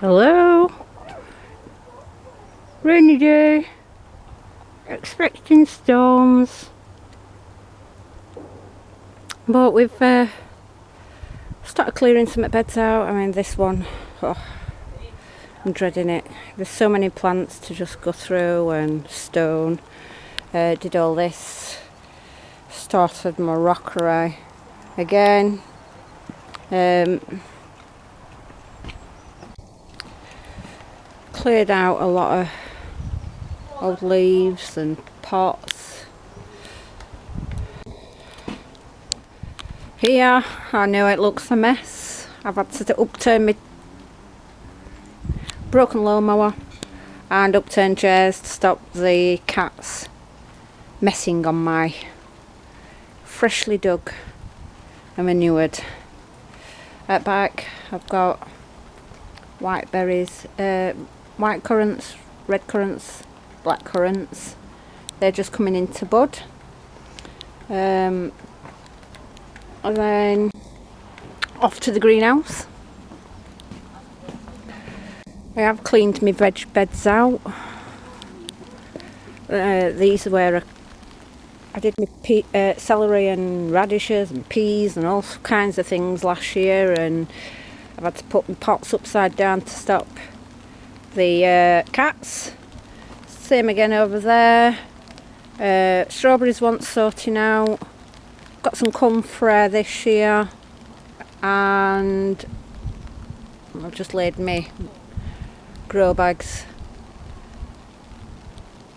Hello, rainy day, expecting storms, but we've started clearing some beds out. I mean, this one, oh, I'm dreading it. There's so many plants to just go through and stone. Did all this, started my rockery again. Cleared out a lot of old leaves and pots. Here, I know it looks a mess. I've had to upturn my broken lawnmower and upturn chairs to stop the cats messing on my freshly dug and manured. At back, I've got white berries, white currants, red currants, black currants. They're just coming into bud. And then off to the greenhouse. I have cleaned my veg beds out. These are where I did my celery and radishes and peas and all kinds of things last year, and I've had to put my pots upside down to stop the cats. Same again over there. Strawberries want sorting out. Got some comfrey this year, and I've just laid my grow bags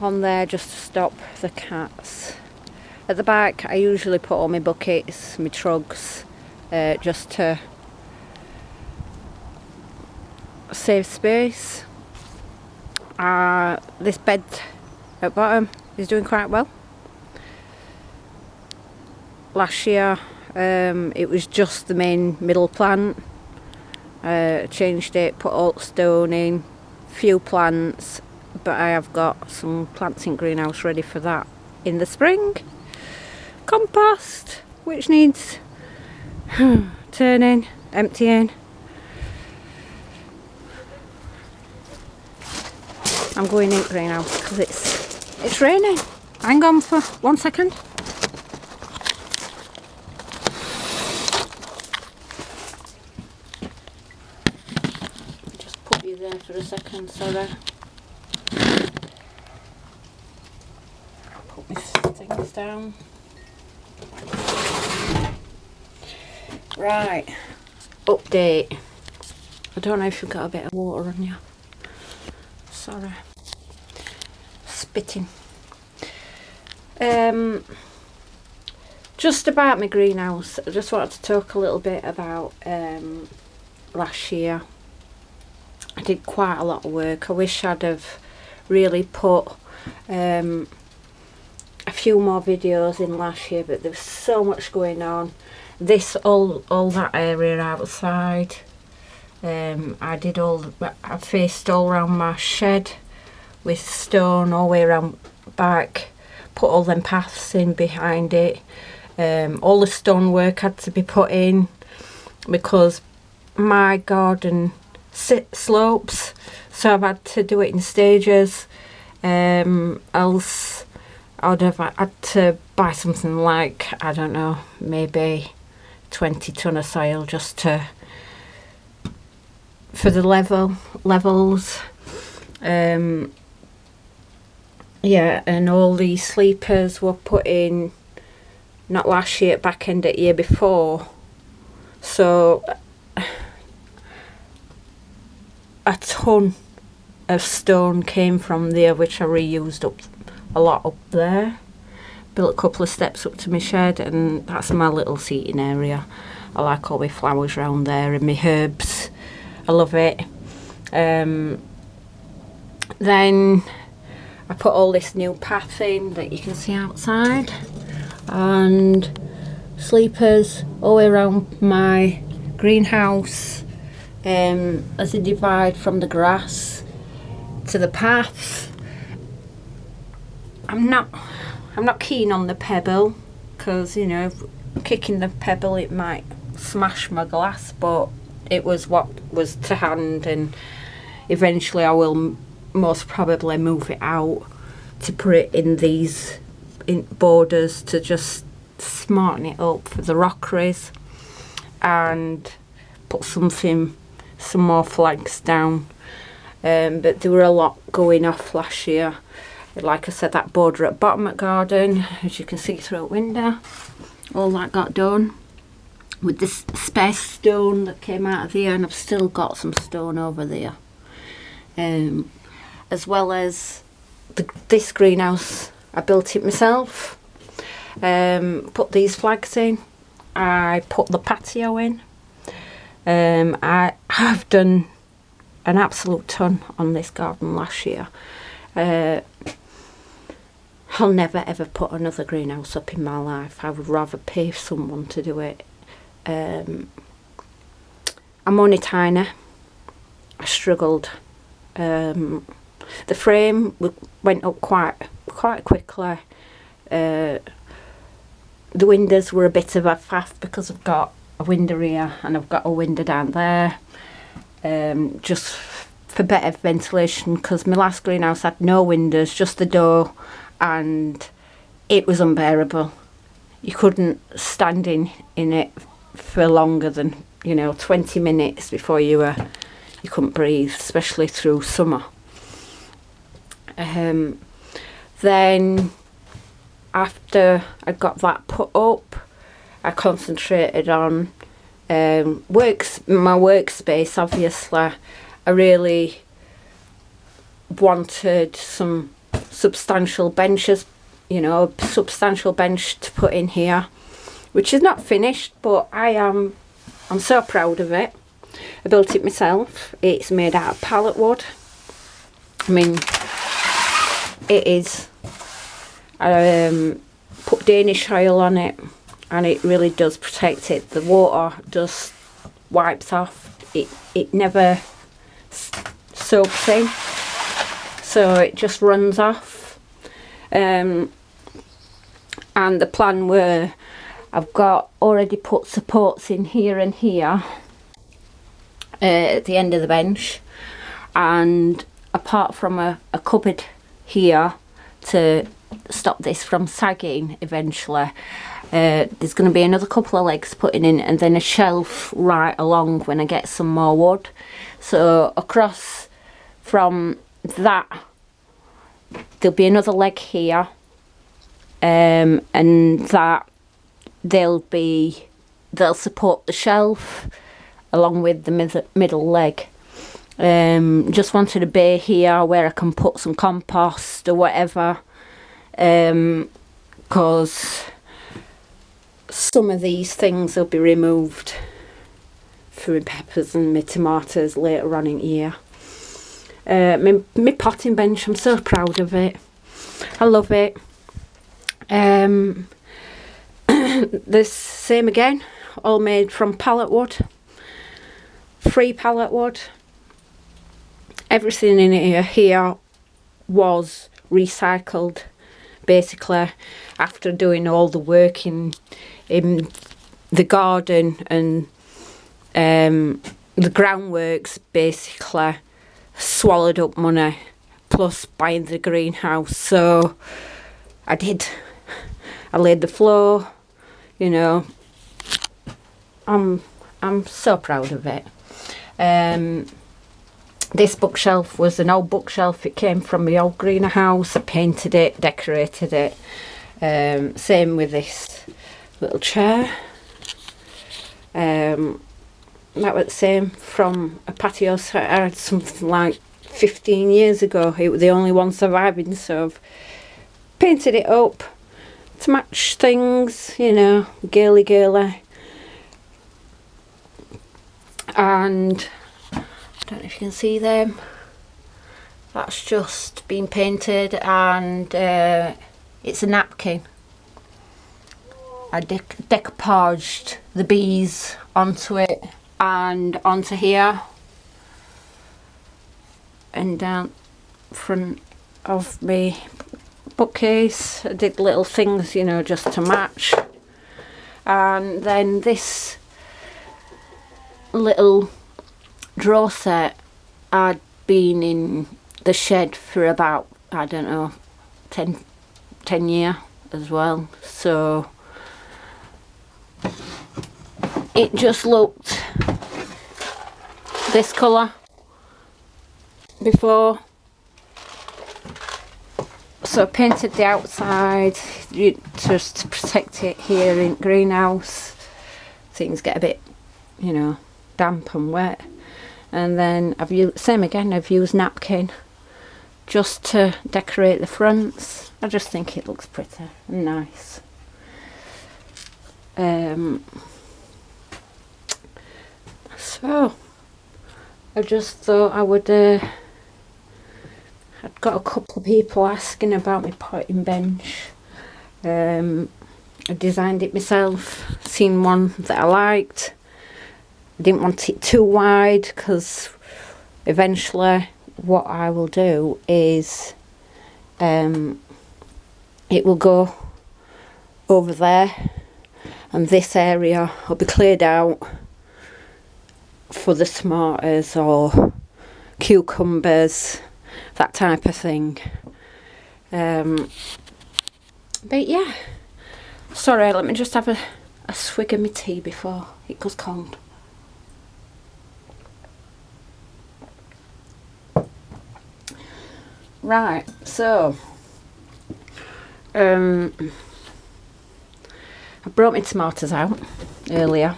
on there just to stop the cats. At the back, I usually put all my buckets, my trugs, just to save space. This bed at bottom is doing quite well. Last year it was just the main middle plant. Changed it, put alt stone in, few plants, but I have got some plants in greenhouse ready for that in the spring. Compost, which needs turning, emptying. I'm going in greenhouse because it's raining. Hang on for 1 second. Just put you there for a second, sorry. Put my things down. Right, update. I don't know if you've got a bit of water on you. Sorry. Spitting. Just about my greenhouse, I just wanted to talk a little bit about last year. I did quite a lot of work. I wish I'd have really put a few more videos in last year, but there was so much going on. All that area outside. I faced all around my shed with stone all the way around back, put all them paths in behind it. All the stonework had to be put in because my garden slopes, so I've had to do it in stages. Else I'd have had to buy something like, I don't know, maybe 20 tonne of soil just for the levels. Yeah, and all these sleepers were put in not last year, back end of year before, so a ton of stone came from there, which I reused up a lot up there. Built a couple of steps up to my shed, and that's my little seating area. I like all my flowers around there and my herbs. I love it. Then I put all this new path in that you can see outside, and sleepers all the way around my greenhouse as a divide from the grass to the path. I'm not keen on the pebble because, you know, kicking the pebble it might smash my glass, but it was what was to hand, and eventually I will most probably move it out to put it in these borders to just smarten it up for the rockeries, and put some more flags down. But there were a lot going off last year. Like I said, that border at the bottom of the garden, as you can see through the window, all that got done with this space stone that came out of there, and I've still got some stone over there. As well as this greenhouse, I built it myself. Put these flags in. I put the patio in. I have done an absolute ton on this garden last year. I'll never ever put another greenhouse up in my life. I would rather pay someone to do it. I'm only tiny. I struggled. The frame went up quite quickly. The windows were a bit of a faff because I've got a window here and I've got a window down there, just for better ventilation, because my last greenhouse had no windows, just the door, and it was unbearable. You couldn't stand in it for longer than 20 minutes before you couldn't breathe, especially through summer. Then after I got that put up, I concentrated on my workspace. Obviously, I really wanted some substantial benches, a substantial bench to put in here, which is not finished, but I'm so proud of it. I built it myself. It's made out of pallet wood. I mean, it is. Put Danish oil on it, and it really does protect it. The water just wipes off. It never soaks in, so it just runs off. And the plan were, I've got already put supports in here and here at the end of the bench, and apart from a cupboard here to stop this from sagging eventually, there's going to be another couple of legs putting in, and then a shelf right along when I get some more wood. So across from that there'll be another leg here, and that they'll support the shelf along with the middle leg. Just wanted a bay here where I can put some compost or whatever, because some of these things will be removed for my peppers and my tomatoes later on in the year. My potting bench, I'm so proud of it. I love it. This same again, all made from pallet wood, free pallet wood. Everything in here was recycled, basically, after doing all the work in the garden and the groundworks. Basically swallowed up money plus buying the greenhouse. So I laid the floor, I'm so proud of it. This bookshelf was an old bookshelf. It came from the old greenhouse. I painted it, decorated it. Same with this little chair. That was the same from a patio set I had something like 15 years ago. It was the only one surviving, so I've painted it up to match things, girly. And I don't know if you can see them. That's just been painted, and it's a napkin. I decoupaged the bees onto it and onto here and down front of me bookcase. I did little things, just to match. And then this little drawer set, I been in the shed for about, I don't know, 10 years as well, so it just looked this colour before, so I painted the outside just to protect it here in greenhouse. Things get a bit, you know, damp and wet, and then I've used napkin just to decorate the fronts. I just think it looks pretty and nice. So I just thought I would I'd got a couple of people asking about my potting bench. I designed it myself, seen one that I liked. I didn't want it too wide because eventually what I will do is it will go over there, and this area will be cleared out for the tomatoes or cucumbers, that type of thing. But yeah, sorry, let me just have a swig of my tea before it goes cold. Right, so I brought my tomatoes out earlier,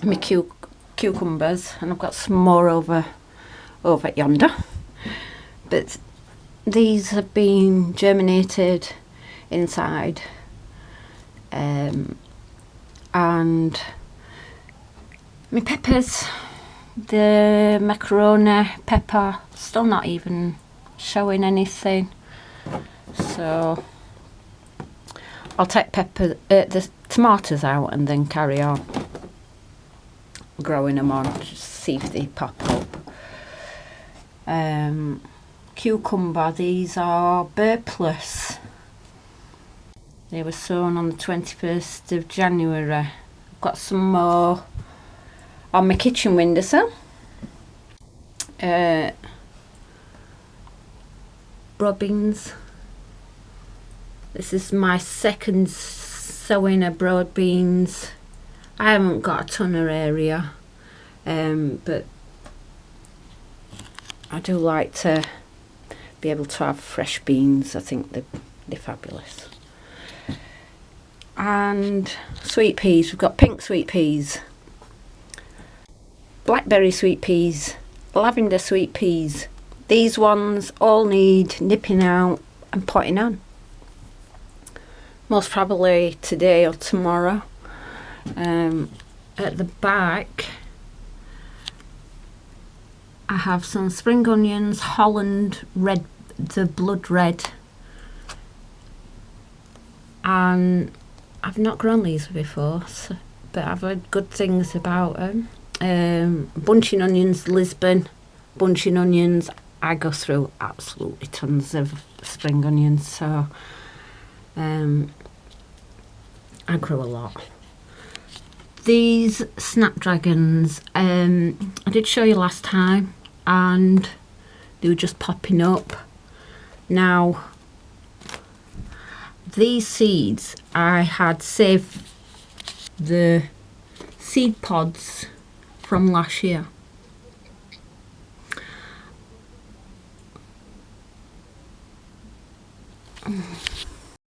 my cucumbers, and I've got some more over yonder, but these have been germinated inside, and my peppers, the macaroni pepper, still not even showing anything, so I'll take the tomatoes out and then carry on growing them on, just see if they pop up. Cucumber, these are burpless. They were sown on the 21st of January. I've got some more on my kitchen windowsill. Broad beans. This is my second sowing of broad beans. I haven't got a ton of area, but I do like to be able to have fresh beans. I think they're fabulous. And sweet peas, we've got pink sweet peas, blackberry sweet peas, lavender sweet peas. These ones all need nipping out and potting on. Most probably today or tomorrow. At the back I have some spring onions, Holland red, the blood red, and I've not grown these before, so, but I've heard good things about them. Bunching onions, Lisbon bunching onions. I go through absolutely tons of spring onions, so I grow a lot. These snapdragons, I did show you last time, and they were just popping up. Now, these seeds, I had saved the seed pods from last year.